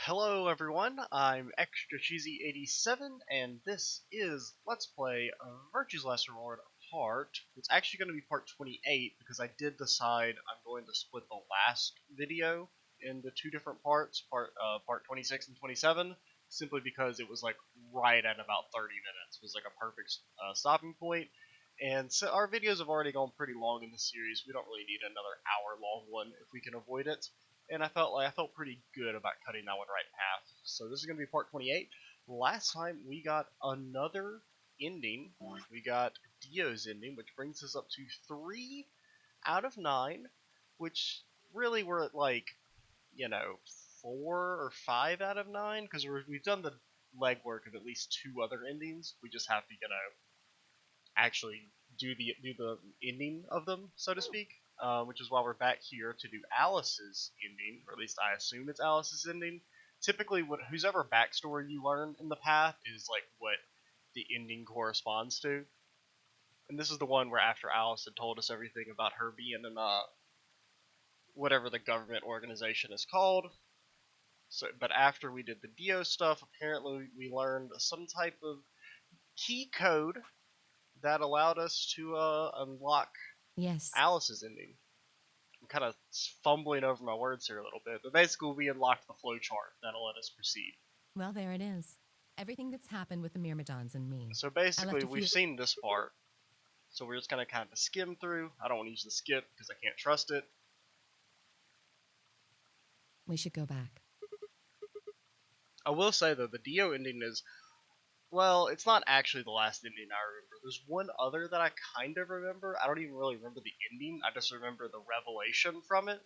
Hello everyone, I'm Extra Cheesy 87 and this is Let's Play Virtue's Last Reward part. It's actually going to be part 28 because I did decide I'm going to split the last video into two different parts, part 26 and 27, simply because it was like right at about 30 minutes. It was like a perfect stopping point. And so our videos have already gone pretty long in the series. We don't really need another hour-long one if we can avoid it. And I felt pretty good about cutting that one right in half. So this is going to be part 28. Last time we got another ending. We got Dio's ending, which brings us up to 3 out of 9, which really we're at like, 4 or 5 out of 9, because we've done the legwork of at least 2 other endings. We just have to, actually do the ending of them, so to speak. Which is why we're back here to do Alice's ending, or at least I assume it's Alice's ending. Typically, whose ever backstory you learn in the path is like what the ending corresponds to. And this is the one where after Alice had told us everything about her being in whatever the government organization is called. So, but after we did the Dio stuff, apparently we learned some type of key code that allowed us to unlock Yes. Alice's ending. I'm kind of fumbling over my words here a little bit, but basically we unlocked the flowchart that'll let us proceed. Well, there it is. Everything that's happened with the Myrmidons and me. So basically we've seen this part, so we're just going to kind of skim through. I don't want to use the skip because I can't trust it. We should go back. I will say though, the Dio ending is, well, it's not actually the last ending I remember. There's one other that I kind of remember. I don't even really remember the ending. I just remember the revelation from it.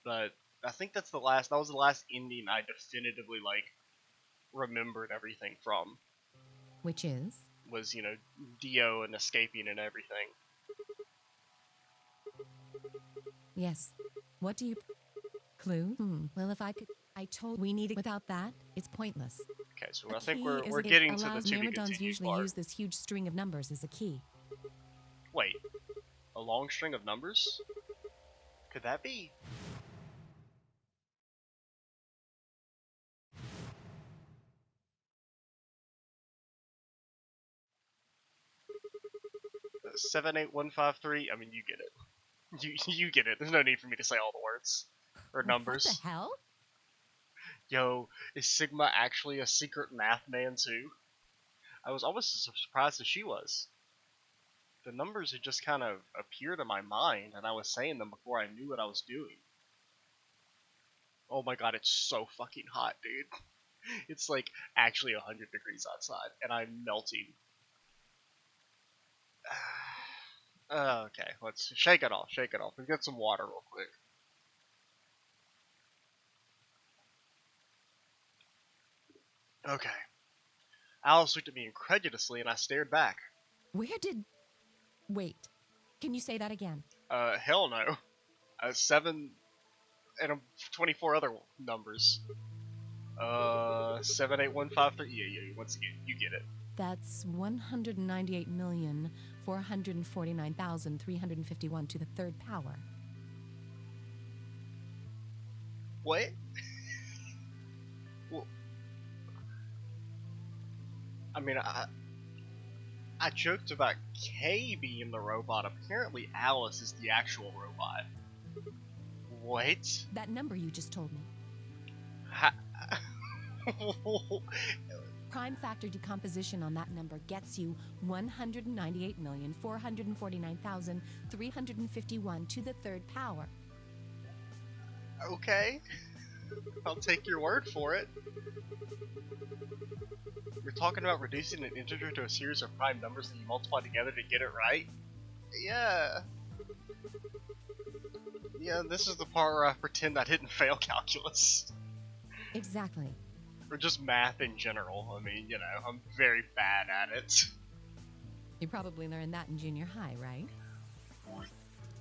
But I think that was the last ending I definitively remembered everything from. Which is? Was, Dio and escaping and everything. Yes. What do you... Clue? Well, if I could... I told we need it. Without that, it's pointless. Okay, so I think we're getting to the to be continued usually part. use this huge string of numbers as a key. Wait, a long string of numbers? Could that be? Uh, 78153. I mean, you get it. You get it. There's no need for me to say all the words or numbers. What the hell? Yo, is Sigma actually a secret math man too? I was almost as surprised as she was. The numbers had just kind of appeared in my mind, and I was saying them before I knew what I was doing. Oh my god, it's so fucking hot, dude. It's like actually 100 degrees outside, and I'm melting. Okay, let's shake it off, shake it off. We've got some water real quick. Okay. Alice looked at me incredulously, and I stared back. Where did... Wait. Can you say that again? Hell no. 7 and 24 other numbers. 78153. Yeah, once again, you get it. That's 198,449,351 to the third power. What? Well, I mean, I joked about Kay being the robot. Apparently, Alice is the actual robot. What? That number you just told me. Prime factor decomposition on that number gets you 198,449,351 to the third power. Okay. I'll take your word for it. You're talking about reducing an integer to a series of prime numbers that you multiply together to get it right? Yeah. Yeah, this is the part where I pretend I didn't fail calculus. Exactly. Or just math in general. I mean, I'm very bad at it. You probably learned that in junior high, right?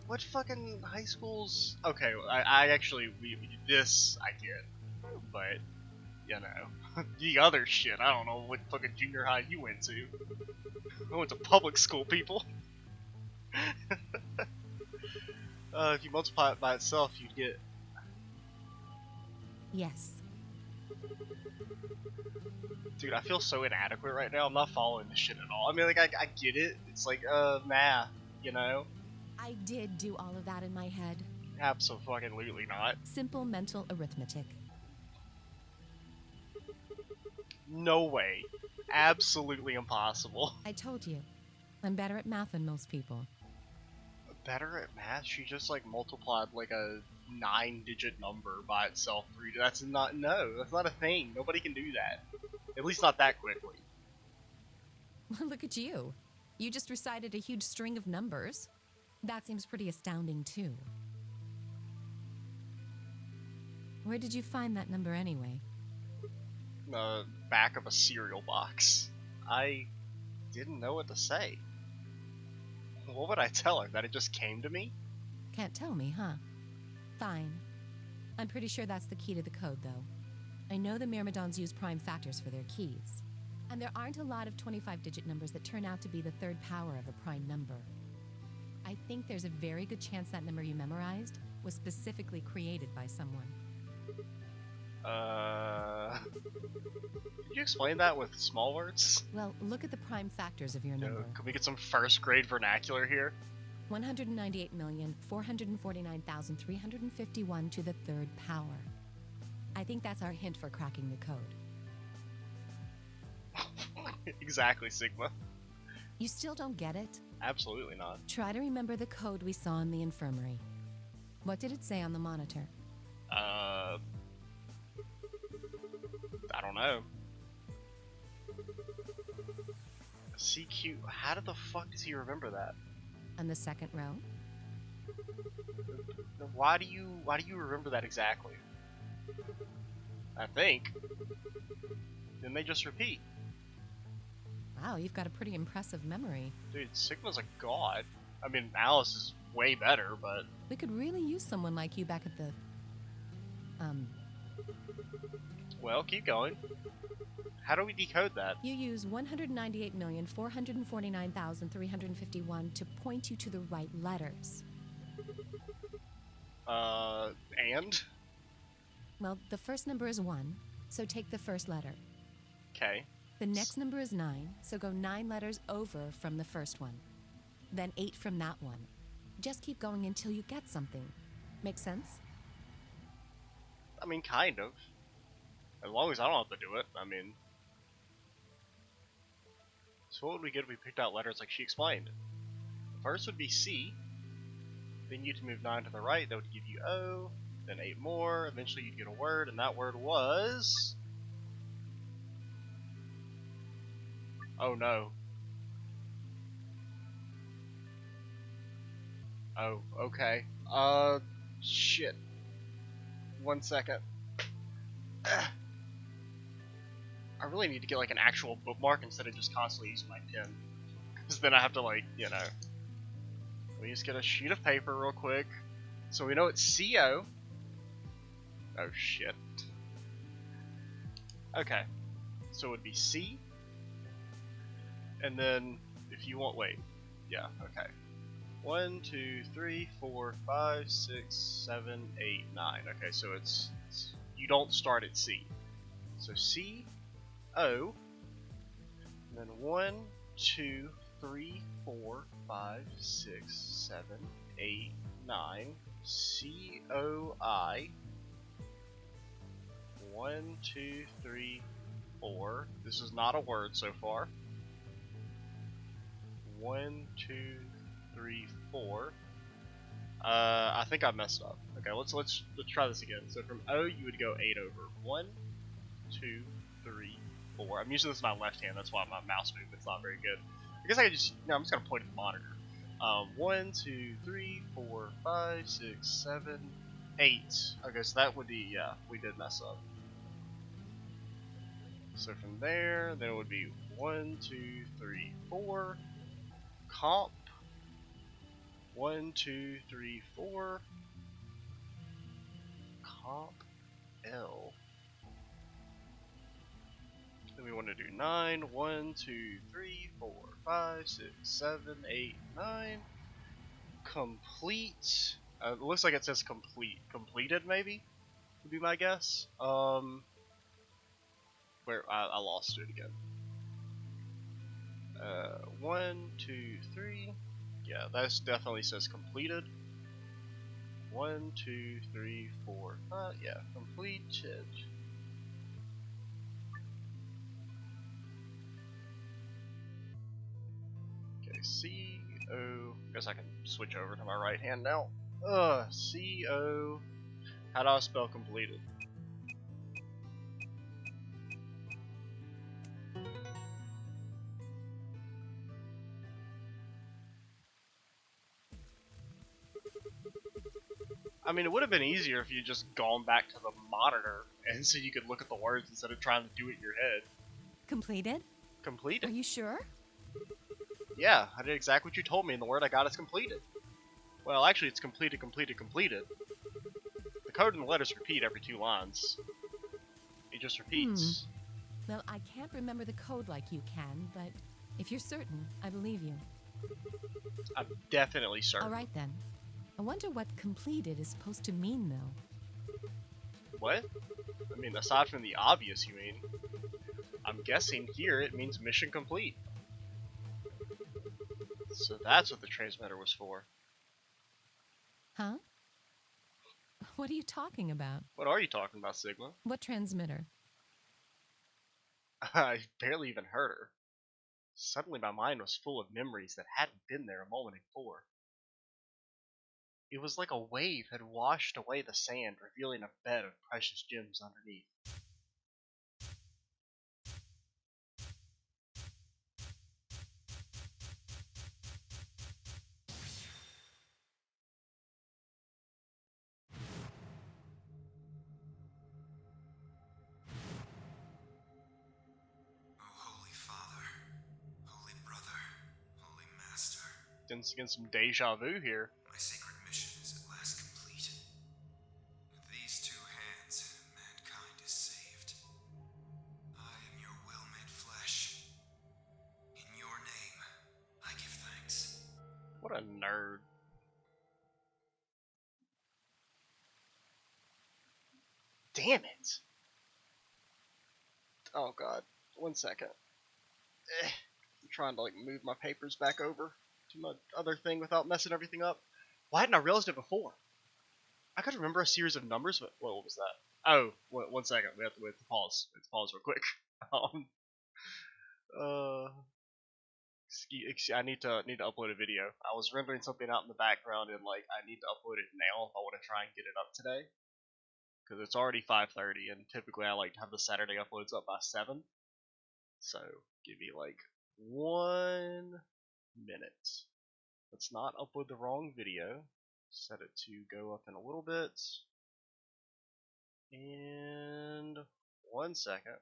What fucking high schools? Okay, I actually, this I get. But, the other shit, I don't know what fucking junior high you went to. I went to public school, people. If you multiply it by itself, you'd get... Yes. Dude, I feel so inadequate right now. I'm not following this shit at all. I mean, like, I get it. It's like, math, you know? I did do all of that in my head. Absolutely not. Simple mental arithmetic. No way. Absolutely impossible. I told you. I'm better at math than most people. Better at math? She just, like, multiplied, like, a 9-digit number by itself. That's not a thing. Nobody can do that. At least not that quickly. Look at you. You just recited a huge string of numbers. That seems pretty astounding, too. Where did you find that number anyway? Back of a cereal box. I didn't know what to say. What would I tell her? That it just came to me? Can't tell me, huh? Fine. I'm pretty sure that's the key to the code, though. I know the Myrmidons use prime factors for their keys. And there aren't a lot of 25-digit numbers that turn out to be the third power of a prime number. I think there's a very good chance that number you memorized was specifically created by someone. Could you explain that with small words? Well, look at the prime factors of your number. Can we get some first grade vernacular here? 198,449,351 to the third power. I think that's our hint for cracking the code. Exactly, Sigma. You still don't get it? Absolutely not. Try to remember the code we saw in the infirmary. What did it say on the monitor? I don't know. CQ. How the fuck does he remember that? On the second row? Why do you remember that exactly? I think. Then they just repeat. Wow, you've got a pretty impressive memory. Dude, Sigma's a god. I mean, Alice is way better, but... We could really use someone like you back at the... Well, keep going. How do we decode that? You use 198,449,351 to point you to the right letters. And? Well, the first number is 1, so take the first letter. Okay. The next number is 9, so go 9 letters over from the first one. Then 8 from that one. Just keep going until you get something. Make sense? I mean, kind of. As long as I don't have to do it, I mean... So what would we get if we picked out letters like she explained? First would be C. Then you'd move 9 to the right, that would give you O. Then 8 more, eventually you'd get a word, and that word was... Oh no. Oh, okay. Shit. 1 second. I really need to get like an actual bookmark instead of just constantly using my pen. Because then I have to like, you know. Let me just get a sheet of paper real quick. So we know it's CO. Oh shit. Okay. So it would be C. And then, if you want, wait. Yeah, okay. 1, 2, 3, 4, 5, 6, 7, 8, 9. Okay, so it's you don't start at C. So C, O, and then 1, 2, 3, 4, 5, 6, 7, 8, 9. C, O, I. 1, 2, 3, 4. This is not a word so far. 1, 2, 3, 4. I think I messed up. Okay, let's try this again. So from O, you would go 8 over. 1, 2, 3, 4. I'm using this in my left hand. That's why my mouse movement's not very good. I guess I could just. No, I'm just gonna point at the monitor. 1, 2, 3, 4, 5, 6, 7, 8. Okay, so that would be, yeah, we did mess up. So from there, then it would be 1, 2, 3, 4. Comp. 1, 2, 3, 4. Comp L. Then we want to do 9. 1, 2, 3, 4, 5, 6, 7, 8, 9. Complete. It looks like it says complete. Completed, maybe? Would be my guess. I lost it again. 1, 2, 3. Yeah, that definitely says completed. 1, 2, 3, 4. Yeah, completed. Okay, C-O. Guess I can switch over to my right hand now. C-O. How do I spell completed? I mean, it would have been easier if you just gone back to the monitor and so you could look at the words instead of trying to do it in your head. Completed? Completed? Are you sure? Yeah, I did exactly what you told me, and the word I got is completed. Well, actually, it's completed, completed, completed. The code and the letters repeat every 2 lines. It just repeats. Well, I can't remember the code like you can, but if you're certain, I believe you. I'm definitely certain. All right, then. I wonder what completed is supposed to mean, though. What? I mean, aside from the obvious, you mean? I'm guessing here it means mission complete. So that's what the transmitter was for. Huh? What are you talking about? What are you talking about, Sigma? What transmitter? I barely even heard her. Suddenly my mind was full of memories that hadn't been there a moment before. It was like a wave had washed away the sand, revealing a bed of precious gems underneath. Holy Father, Holy Brother, Holy Master, Getting some deja vu here. my sacred mission is at last complete. With these 2 hands, mankind is saved. I am your will made flesh. In your name, I give thanks. What a nerd. Damn it! Oh god. 1 second. I'm trying to like move my papers back over to my other thing without messing everything up. Why hadn't I realized it before? I could remember a series of numbers, but what was that? Oh, 1 second. We have to pause. We have to pause real quick. I need to upload a video. I was rendering something out in the background, and like I need to upload it now if I want to try and get it up today. Because it's already 5:30, and typically I like to have the Saturday uploads up by 7. So give me like 1 minute. Let's not upload the wrong video. Set it to go up in a little bit. And 1 second.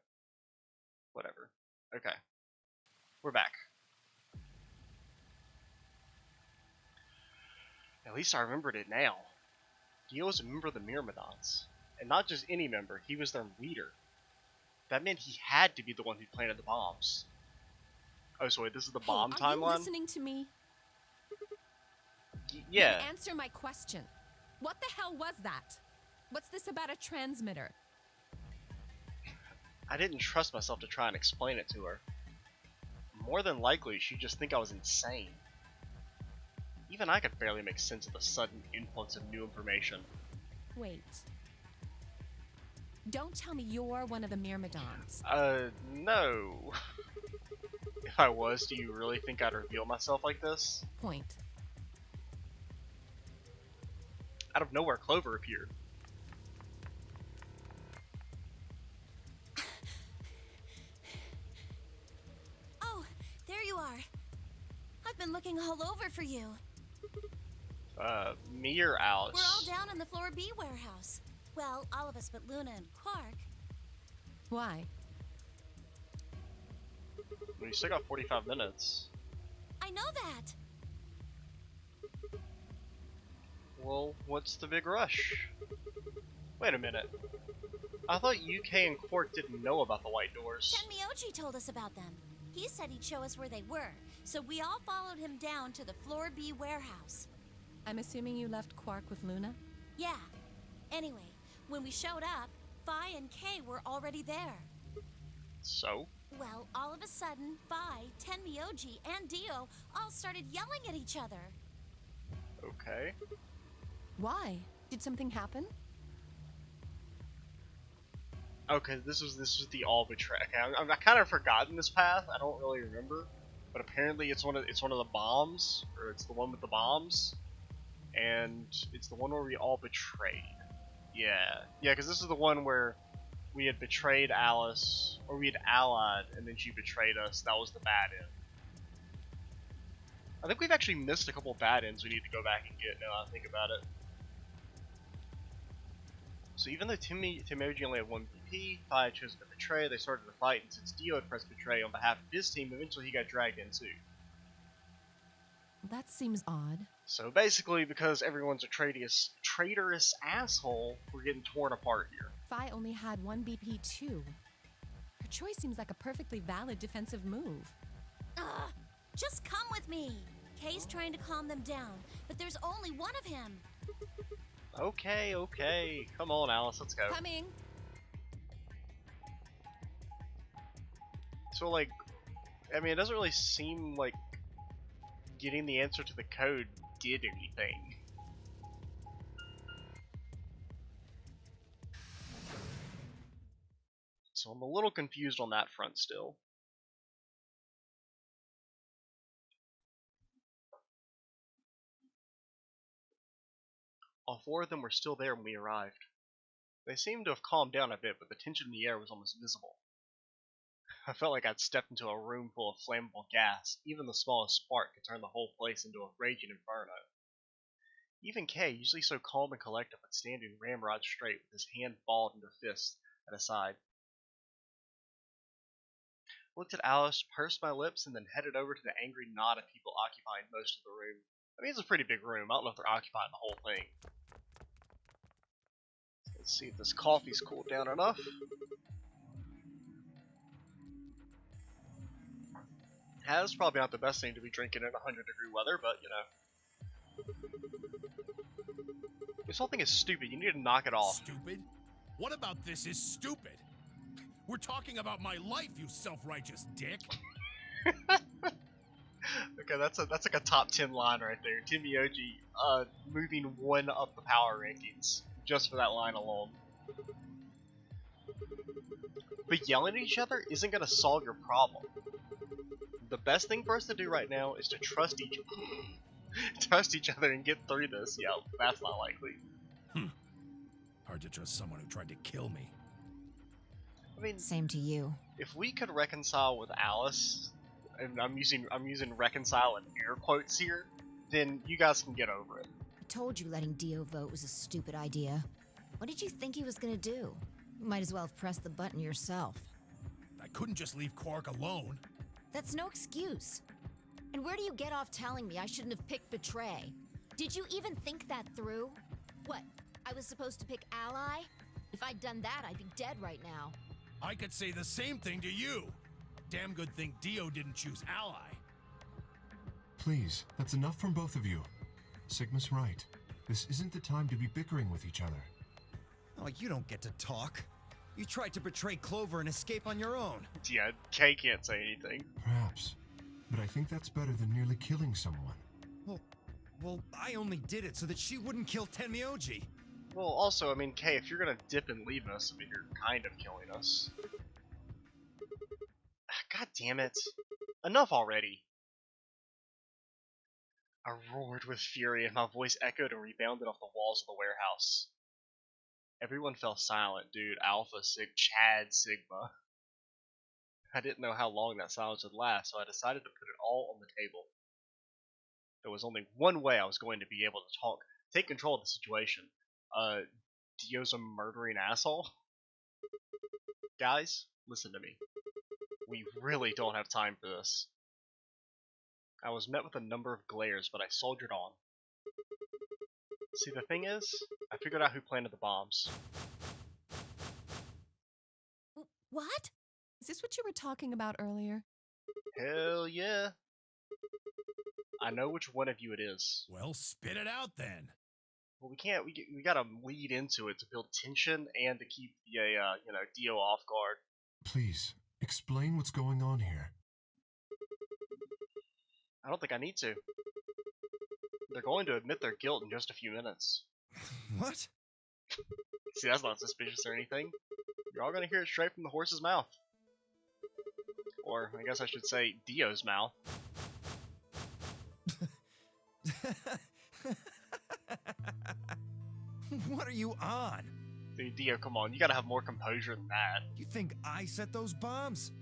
Whatever. Okay. We're back. At least I remembered it now. He was a member of the Myrmidons. And not just any member, he was their leader. That meant he had to be the one who planted the bombs. Oh, so wait, this is the bomb Are you timeline? listening to me? Yeah. Answer my question. What the hell was that? What's this about a transmitter? I didn't trust myself to try and explain it to her. More than likely, she'd just think I was insane. Even I could barely make sense of the sudden influx of new information. Wait. Don't tell me you're one of the Myrmidons. No. If I was, do you really think I'd reveal myself like this? Point. Out of nowhere, Clover appeared. Oh, there you are. I've been looking all over for you. Me or Alice? We're all down in the Floor B warehouse. Well, all of us but Luna and Quark. Why? We still got 45 minutes. I know that. Well, what's the big rush? Wait a minute. I thought UK and Quark didn't know about the white doors. Tenmyoji told us about them. He said he'd show us where they were, so we all followed him down to the Floor B warehouse. I'm assuming you left Quark with Luna? Yeah. Anyway, when we showed up, Phi and Kay were already there. So? Well, all of a sudden, Vi, Tenmyoji, and Dio all started yelling at each other. Okay. Why? Did something happen? Okay, this was the all betray. Okay, I kind of forgotten this path. I don't really remember, but apparently it's one of the bombs, or it's the one with the bombs, and it's the one where we all betrayed. Yeah, because this is the one where we had betrayed Alice, or we had allied, and then she betrayed us. That was the bad end. I think we've actually missed a couple bad ends we need to go back and get now that I think about it. So even though Tenmyoji only had one BP, Vi chose to betray, they started the fight, and since Dio had pressed betray on behalf of his team, eventually he got dragged in too. That seems odd. So basically, because everyone's a traitorous asshole, we're getting torn apart here. Vi only had one BP too. Her choice seems like a perfectly valid defensive move. Ugh! Just come with me! Kay's trying to calm them down, but there's only one of him. Okay. Come on, Alice, let's go. Coming! So, like, I mean, it doesn't really seem like getting the answer to the code did anything. So I'm a little confused on that front still. All four of them were still there when we arrived. They seemed to have calmed down a bit, but the tension in the air was almost visible. I felt like I'd stepped into a room full of flammable gas. Even the smallest spark could turn the whole place into a raging inferno. Even Kay, usually so calm and collected, would stand in ramrod straight with his hand balled into a fist at his side. I looked at Alice, pursed my lips, and then headed over to the angry knot of people occupying most of the room. I mean, it's a pretty big room. I don't know if they're occupying the whole thing. Let's see if this coffee's cooled down enough. That's probably not the best thing to be drinking in 100-degree weather, but you know. This whole thing is stupid. You need to knock it off. Stupid? What about this is stupid? We're talking about my life, you self-righteous dick. Okay, that's like a top 10 line right there. Tenmyoji moving one up the power rankings just for that line alone. But yelling at each other isn't gonna solve your problem. The best thing for us to do right now is to trust each other and get through this. Yeah, that's not likely. Hard to trust someone who tried to kill me. I mean, Same to you. if we could reconcile with Alice, and I'm using reconcile in air quotes here, then you guys can get over it. I told you letting Dio vote was a stupid idea. What did you think he was gonna do? You might as well have pressed the button yourself. I couldn't just leave Quark alone. That's no excuse. And where do you get off telling me I shouldn't have picked Betray? Did you even think that through? What, I was supposed to pick Ally? If I'd done that, I'd be dead right now. I could say the same thing to you. Damn good thing Dio didn't choose Ally. Please, that's enough from both of you. Sigma's right. This isn't the time to be bickering with each other. Oh, you don't get to talk. You tried to betray Clover and escape on your own. Yeah, Kay can't say anything. Perhaps. But I think that's better than nearly killing someone. Well, I only did it so that she wouldn't kill Tenmyoji. Well, also, I mean, Kay, if you're gonna dip and leave us, I mean, you're kind of killing us. God damn it. Enough already. I roared with fury and my voice echoed and rebounded off the walls of the warehouse. Everyone fell silent, dude. Alpha, Chad, Sigma. I didn't know how long that silence would last, so I decided to put it all on the table. There was only one way I was going to be able to take control of the situation. Dio's a murdering asshole? Guys, listen to me. We really don't have time for this. I was met with a number of glares, but I soldiered on. See, the thing is, I figured out who planted the bombs. What? Is this what you were talking about earlier? Hell yeah. I know which one of you it is. Well, spit it out then. Well, we gotta lead into it to build tension and to keep the, Dio off guard. Please, Explain what's going on here. I don't think I need to. They're going to admit their guilt in just a few minutes. What? See, that's not suspicious or anything. You're all gonna hear it straight from the horse's mouth. Or, I guess I should say, Dio's mouth. What are you on? Dude, Dio, come on, you gotta have more composure than that. You think I set those bombs?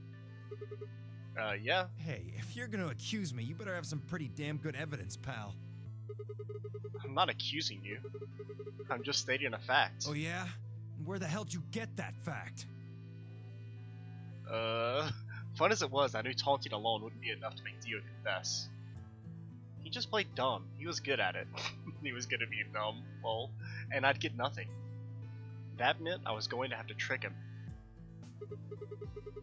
Yeah. Hey, if you're gonna accuse me, you better have some pretty damn good evidence, pal. I'm not accusing you. I'm just stating a fact. Oh yeah? Where the hell'd you get that fact? Fun as it was, I knew taunting alone wouldn't be enough to make Dio confess. He just played dumb. He was good at it. He was good at being dumb, lol, and I'd get nothing. That meant I was going to have to trick him.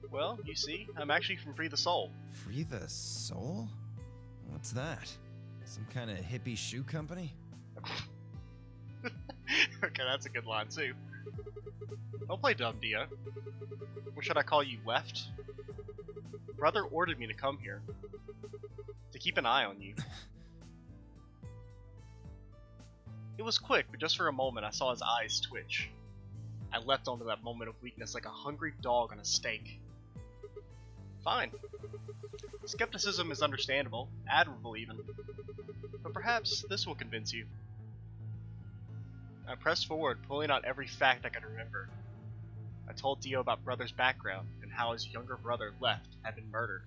Well, you see, I'm actually from Free the Soul. Free the Soul? What's that? Some kind of hippie shoe company? Okay, that's a good line too. Don't play dumb, Dio. What should I call you, Left? Brother ordered me to come here. To keep an eye on you. It was quick, but just for a moment I saw his eyes twitch. I leapt onto that moment of weakness like a hungry dog on a steak. Fine. Skepticism is understandable, admirable even. But perhaps this will convince you. I pressed forward, pulling out every fact I could remember. I told Dio about Brother's background and how his younger brother, Left, had been murdered.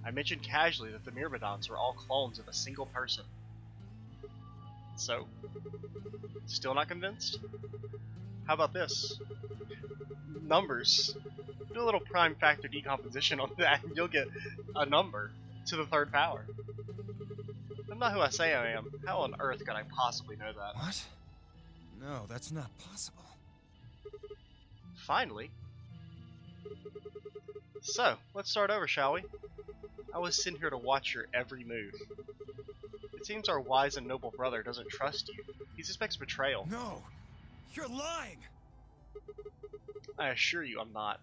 I mentioned casually that the Myrmidons were all clones of a single person. So? Still not convinced? How about this? Numbers. Do a little prime factor decomposition on that and you'll get a number to the third power. I'm not who I say I am. How on earth could I possibly know that? What? No, that's not possible. Finally. So, let's start over, shall we? I was sent here to watch your every move. It seems our wise and noble brother doesn't trust you. He suspects betrayal. No! You're lying! I assure you I'm not.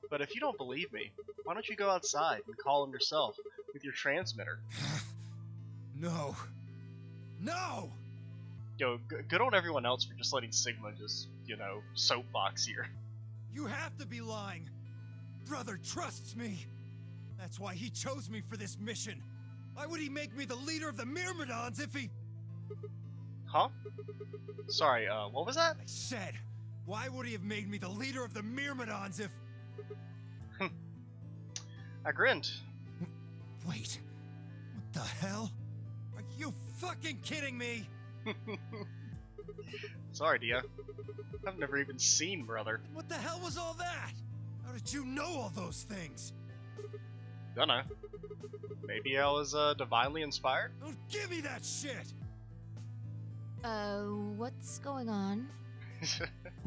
But if you don't believe me, why don't you go outside and call him yourself with your transmitter? No. No! Yo, good on everyone else for just letting Sigma just, you know, soapbox here. You have to be lying! Brother trusts me! That's why he chose me for this mission! Why would he make me the leader of the Myrmidons if he... Huh? Sorry, what was that? I said, why would he have made me the leader of the Myrmidons if... I grinned. Wait, what the hell? Are you fucking kidding me? Sorry, Dio. I've never even seen Brother. What the hell was all that? How did you know all those things? Dunno. Maybe I was, divinely inspired? Don't give me that shit! What's going on?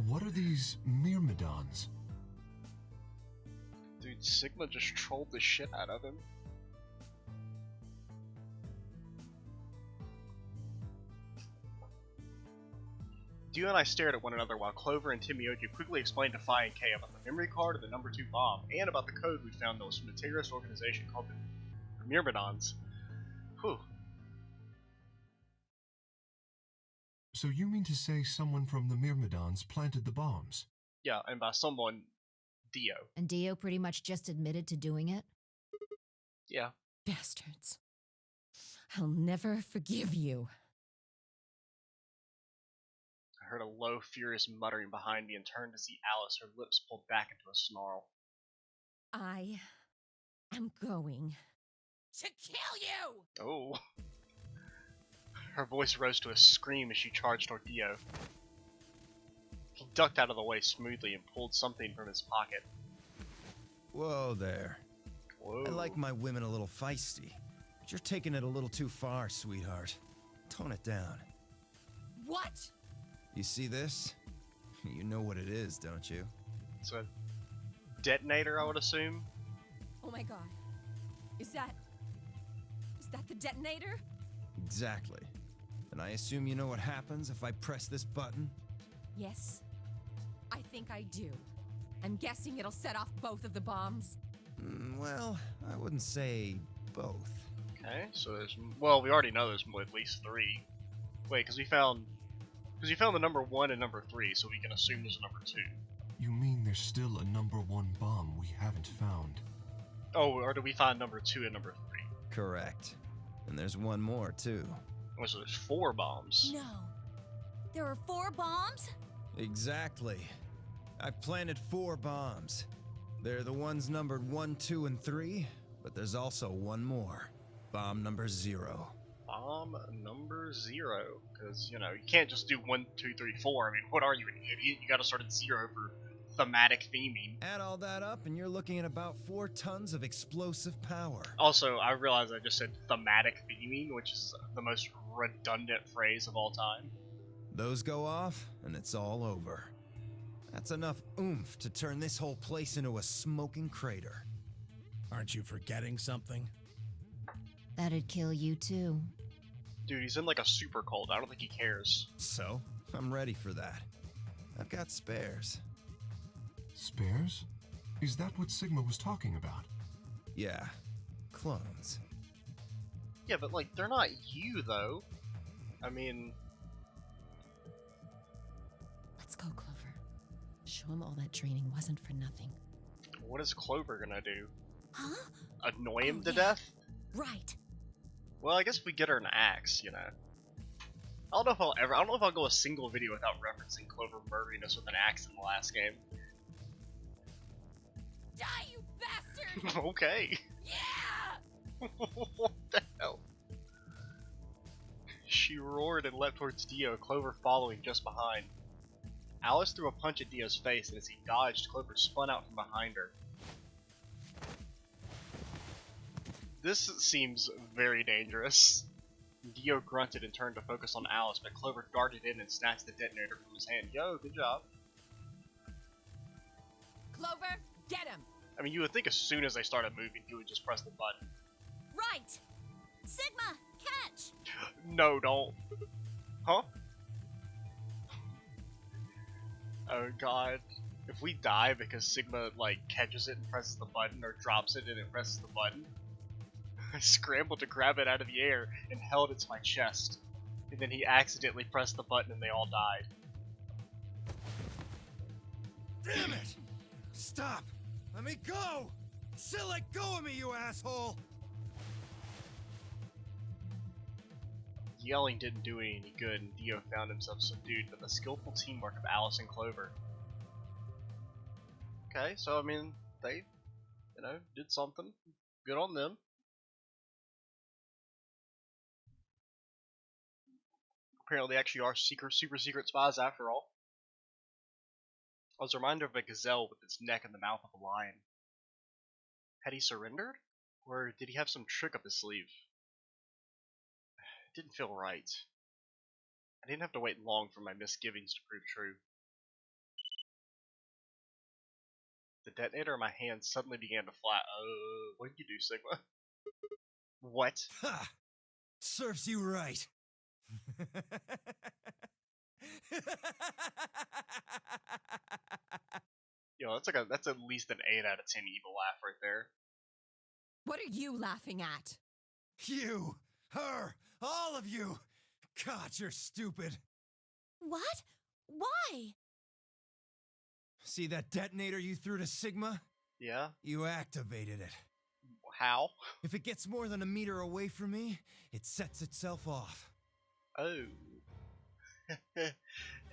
What are these Myrmidons? Dude, Sigma just trolled the shit out of him. Dio and I stared at one another while Clover and Timioju quickly explained to Phi and Kay about the memory card and the number 2 bomb, and about the code we found that was from a terrorist organization called the Myrmidons. Whew. So you mean to say someone from the Myrmidons planted the bombs? Yeah, and by someone, Dio. And Dio pretty much just admitted to doing it? Yeah. Bastards. I'll never forgive you. I heard a low, furious muttering behind me and turned to see Alice, her lips pulled back into a snarl. I am going To kill you! Oh. Her voice rose to a scream as she charged toward Dio. He ducked out of the way smoothly and pulled something from his pocket. Whoa there. Whoa. I like my women a little feisty, but you're taking it a little too far, sweetheart. Tone it down. What? You see this? You know what it is, don't you? It's a detonator, I would assume. Oh my god. Is that the detonator? Exactly. And I assume you know what happens if I press this button? Yes. I think I do. I'm guessing it'll set off both of the bombs. Well, I wouldn't say both. Okay, so there's, well, we already know there's at least 3. Wait, because we found the number 1 and number 3, so we can assume there's a number 2. You mean there's still a number 1 bomb we haven't found? Oh, or do we find number 2 and number 3? Correct. And there's one more, too. Oh, so there's 4 bombs. No. There are 4 bombs? Exactly. I've planted 4 bombs. They're the ones numbered 1, 2, and 3, but there's also one more. Bomb number 0. Bomb number 0. Because, you know, you can't just do 1, 2, 3, 4. I mean, what are you, an idiot? You gotta start at 0 for thematic theming. Add all that up, and you're looking at about 4 tons of explosive power. Also, I realize I just said thematic theming, which is the most redundant phrase of all time. Those go off, and it's all over. That's enough oomph to turn this whole place into a smoking crater. Aren't you forgetting something? That'd kill you too. Dude, he's in like a super cult. I don't think he cares. So, I'm ready for that. I've got spares. Spares? Is that what Sigma was talking about? Yeah, clones. Yeah, but like, they're not you, though. I mean... Let's go, Clover. Show him all that training wasn't for nothing. What is Clover gonna do? Huh? Annoy him Oh, to yeah. death? Right. Well, I guess if we get her an axe, you know. I don't know if I'll go a single video without referencing Clover murdering us with an axe in the last game. Die, you bastard! Okay. Yeah! What the hell? She roared and leapt towards Dio, Clover following just behind. Alice threw a punch at Dio's face, and as he dodged, Clover spun out from behind her. This seems very dangerous. Dio grunted and turned to focus on Alice, but Clover darted in and snatched the detonator from his hand. Yo, good job. Clover, get him! I mean, you would think as soon as they started moving, you would just press the button. Right. Sigma, catch. No, don't. Huh? Oh god. If we die because Sigma, like, catches it and presses the button, or drops it and it presses the button, I scrambled to grab it out of the air and held it to my chest. And then he accidentally pressed the button and they all died. Damn it! Stop! Let me go! Still let go of me, you asshole! Yelling didn't do any good, and Dio found himself subdued by the skillful teamwork of Alice and Clover. Okay, so I mean, they, you know, did something. Good on them. Apparently, they actually are super secret spies after all. I was reminded of a gazelle with its neck in the mouth of a lion. Had he surrendered? Or did he have some trick up his sleeve? It didn't feel right. I didn't have to wait long for my misgivings to prove true. The detonator in my hand suddenly began to fly. What did you do, Sigma? What? Ha! Serves you right. Yo, that's at least an 8 out of 10 evil laugh right there. What are you laughing at? You, her, all of you. God, you're stupid. What? Why? See that detonator you threw to Sigma? Yeah? You activated it. How? If it gets more than a meter away from me, it sets itself off. Oh.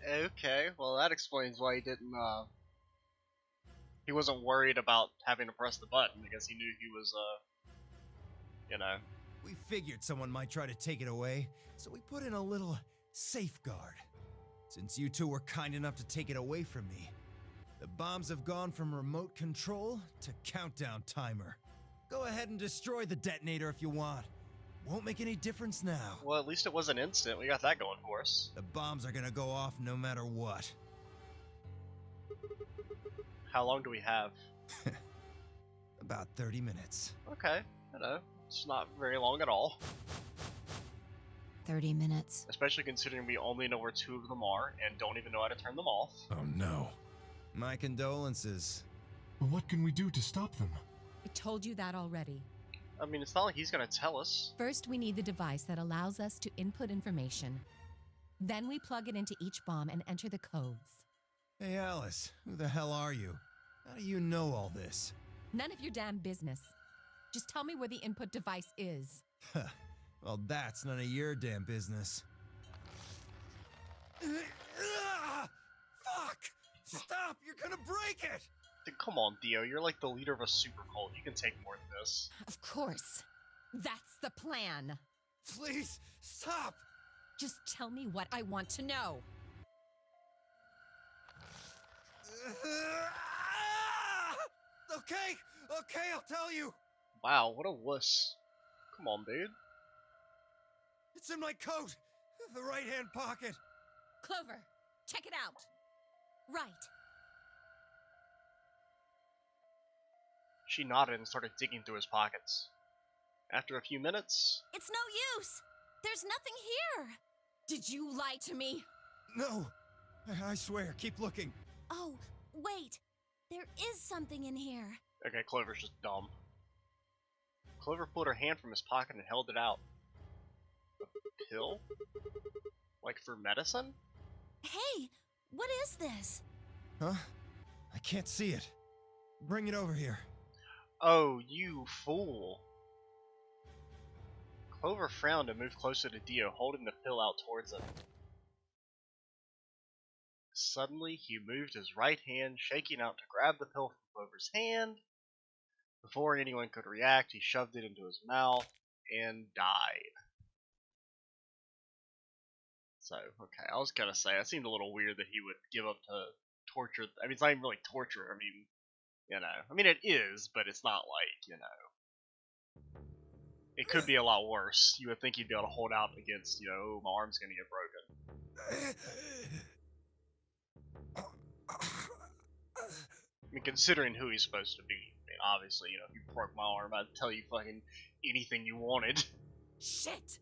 Okay, well that explains why he didn't, he wasn't worried about having to press the button, because he knew he was, you know. We figured someone might try to take it away, so we put in a little safeguard. Since you two were kind enough to take it away from me, the bombs have gone from remote control to countdown timer. Go ahead and destroy the detonator if you want. Won't make any difference now. Well, at least it wasn't instant. We got that going for us. The bombs are gonna go off no matter what. How long do we have? About 30 minutes. Okay, you know, it's not very long at all. 30 minutes. Especially considering we only know where 2 of them are and don't even know how to turn them off. Oh no. My condolences. But what can we do to stop them? I told you that already. I mean, it's not like he's gonna tell us. First, we need the device that allows us to input information. Then we plug it into each bomb and enter the codes. Hey, Alice, who the hell are you? How do you know all this? None of your damn business. Just tell me where the input device is. Well, that's none of your damn business. Fuck! Stop! You're gonna break it! Then come on, Theo. You're like the leader of a super cult. You can take more than this. Of course. That's the plan. Please, stop! Just tell me what I want to know. Okay, I'll tell you. Wow, what a wuss. Come on, dude. It's in my coat, the right-hand pocket. Clover, check it out. Right. She nodded and started digging through his pockets. After a few minutes, It's no use. There's nothing here. Did you lie to me? No, I swear, keep looking. Oh, wait. There is something in here. okay, Clover's just dumb. Clover pulled her hand from his pocket and held it out. A pill? Like for medicine? Hey, what is this? Huh? I can't see it. Bring it over here. Oh, you fool. Clover frowned and moved closer to Dio, holding the pill out towards him. Suddenly, he moved his right hand, shaking out to grab the pill from Clover's hand. Before anyone could react, he shoved it into his mouth and died. So, okay, I was gonna say, it seemed a little weird that he would give up to torture. I mean, it's not even really torture. I mean, it is, but it's not like, it could be a lot worse. You would think he'd be able to hold out against, oh, my arm's gonna get broken. I mean, considering who he's supposed to be. I mean, obviously, if you broke my arm, I'd tell you fucking anything you wanted. Shit!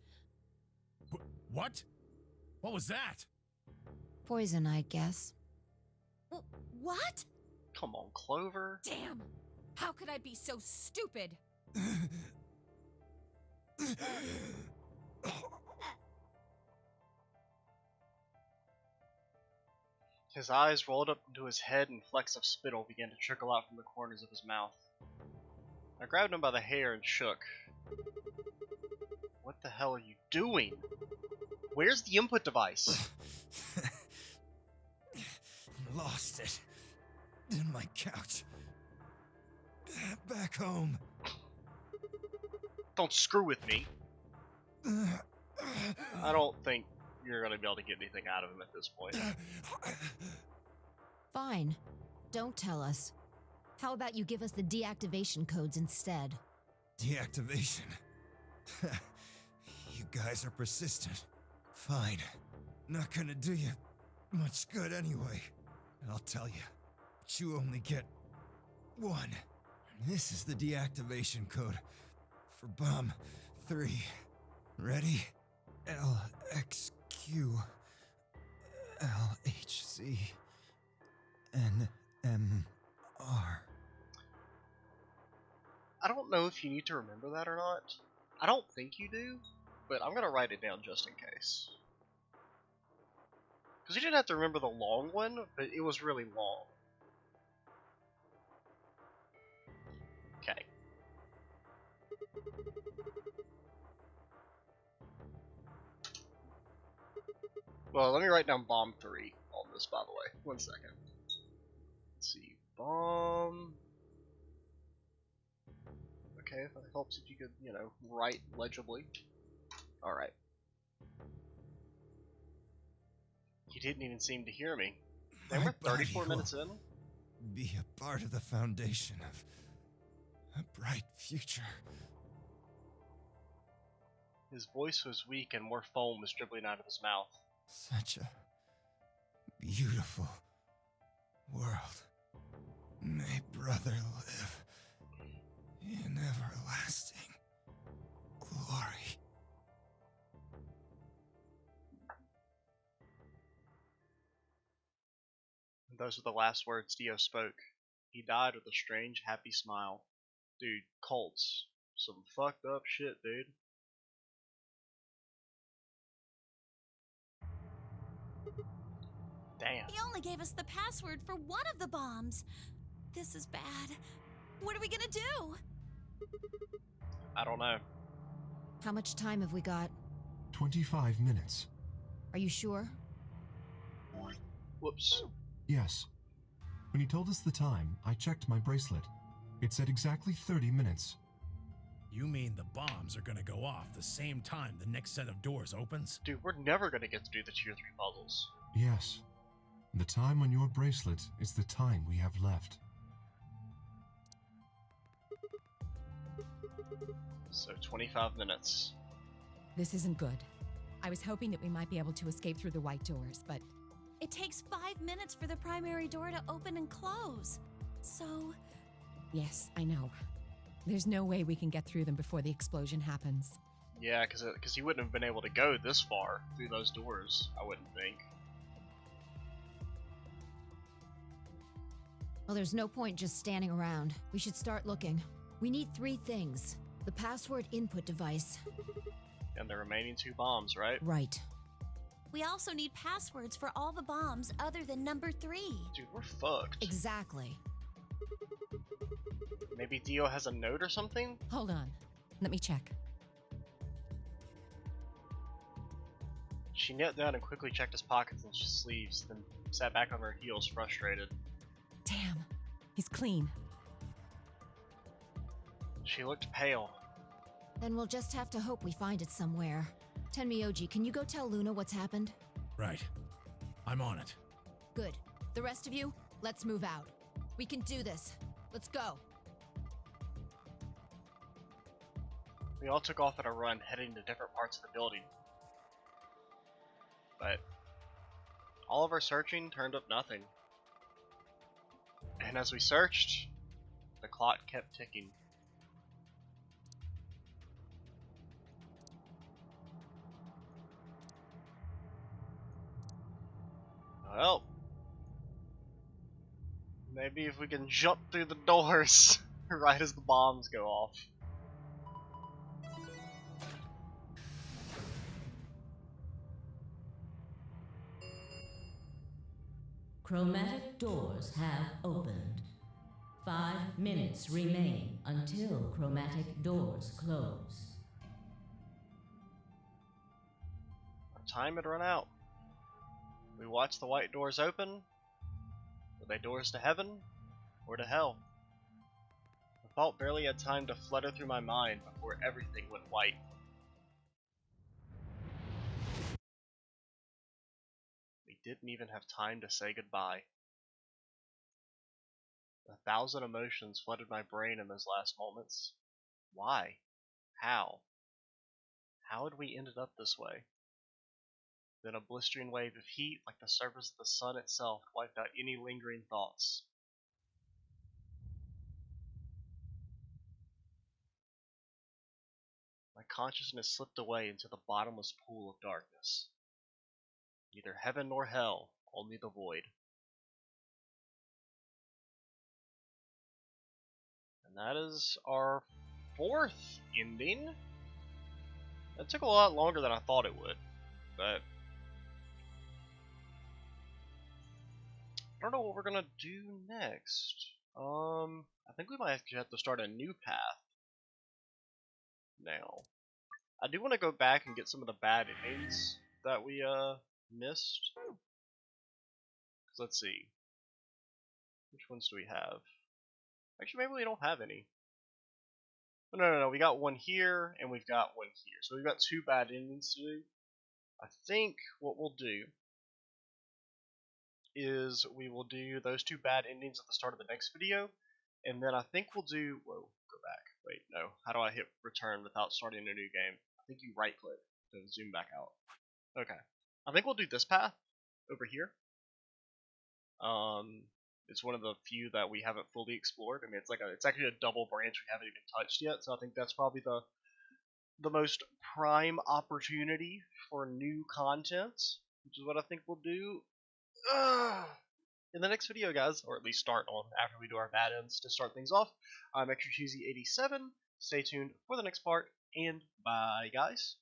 What? What was that? Poison, I guess. What? Come on, Clover. Damn! How could I be so stupid? His eyes rolled up into his head and flecks of spittle began to trickle out from the corners of his mouth. I grabbed him by the hair and shook. What the hell are you doing? Where's the input device? Lost it. In my couch. Back home. Don't screw with me. I don't think you're gonna be able to get anything out of him at this point. Fine. Don't tell us. How about you give us the deactivation codes instead? Deactivation. You guys are persistent. Fine. Not gonna do you much good anyway. I'll tell you. But you only get one. This is the deactivation code for Bomb 3. Ready? LXQ LHC NMR. I don't know if you need to remember that or not. I don't think you do, but I'm gonna write it down just in case. Because you didn't have to remember the long one, but it was really long. Okay. Well, let me write down Bomb 3 on this, by the way. 1 second. Let's see. Bomb. Okay, if that helps if you could, write legibly. Alright. You didn't even seem to hear me. They were 34 minutes in. Be a part of the foundation of a bright future. His voice was weak and more foam was dribbling out of his mouth. Such a beautiful world. May brother live in everlasting glory. Those were the last words Dio spoke. He died with a strange, happy smile. Dude, cults. Some fucked up shit, dude. Damn. He only gave us the password for one of the bombs. This is bad. What are we gonna do? I don't know. How much time have we got? 25 minutes. Are you sure? Whoops. Yes. When he told us the time, I checked my bracelet. It said exactly 30 minutes. You mean the bombs are gonna go off the same time the next set of doors opens? Dude, we're never gonna get to do the tier 3 puzzles. Yes. The time on your bracelet is the time we have left. So 25 minutes. This isn't good. I was hoping that we might be able to escape through the white doors, but It takes 5 minutes for the primary door to open and close. So, yes, I know. There's no way we can get through them before the explosion happens. Yeah, because he wouldn't have been able to go this far through those doors, I wouldn't think. Well, there's no point just standing around. We should start looking. We need 3 things. The password input device. And the remaining 2 bombs, right? Right. we also need passwords for all the bombs other than number 3. Dude, we're fucked. Exactly. Maybe Dio has a note or something? Hold on. Let me check. She knelt down and quickly checked his pockets and sleeves, then sat back on her heels, frustrated. Damn. He's clean. She looked pale. Then we'll just have to hope we find it somewhere. Tenmyoji, can you go tell Luna what's happened? Right. I'm on it. Good. The rest of you, let's move out. We can do this. Let's go. We all took off at a run, heading to different parts of the building. But all of our searching turned up nothing. And as we searched, the clock kept ticking. Well, maybe if we can jump through the doors right as the bombs go off. Chromatic doors have opened. 5 minutes remain until chromatic doors close. Our time had run out. We watched the white doors open. Were they doors to heaven or to hell? The thought barely had time to flutter through my mind before everything went white. We didn't even have time to say goodbye. 1,000 emotions flooded my brain in those last moments. Why? How? How had we ended up this way? Then a blistering wave of heat, like the surface of the sun itself, wiped out any lingering thoughts. My consciousness slipped away into the bottomless pool of darkness. Neither heaven nor hell, only the void. And that is our 4th ending. That took a lot longer than I thought it would, but I don't know what we're gonna do next. I think we might actually have to start a new path now. I do want to go back and get some of the bad endings that we missed. Let's see. Which ones do we have? Actually, maybe we don't have any. No. We got one here and we've got one here. So we've got 2 bad endings to do. I think what we'll do is we will do those 2 bad endings at the start of the next video, and then I think we'll do, whoa, go back, wait, no, how do I hit return without starting a new game? I think you right click to zoom back out. Okay, I think we'll do this path over here. It's one of the few that we haven't fully explored. I mean, it's actually a double branch we haven't even touched yet, so I think that's probably the most prime opportunity for new content, which is what I think we'll do. in the next video, guys, or at least start on after we do our bad ends to start things off. I'm Extra Cheesy 87. Stay tuned for the next part, and bye, guys.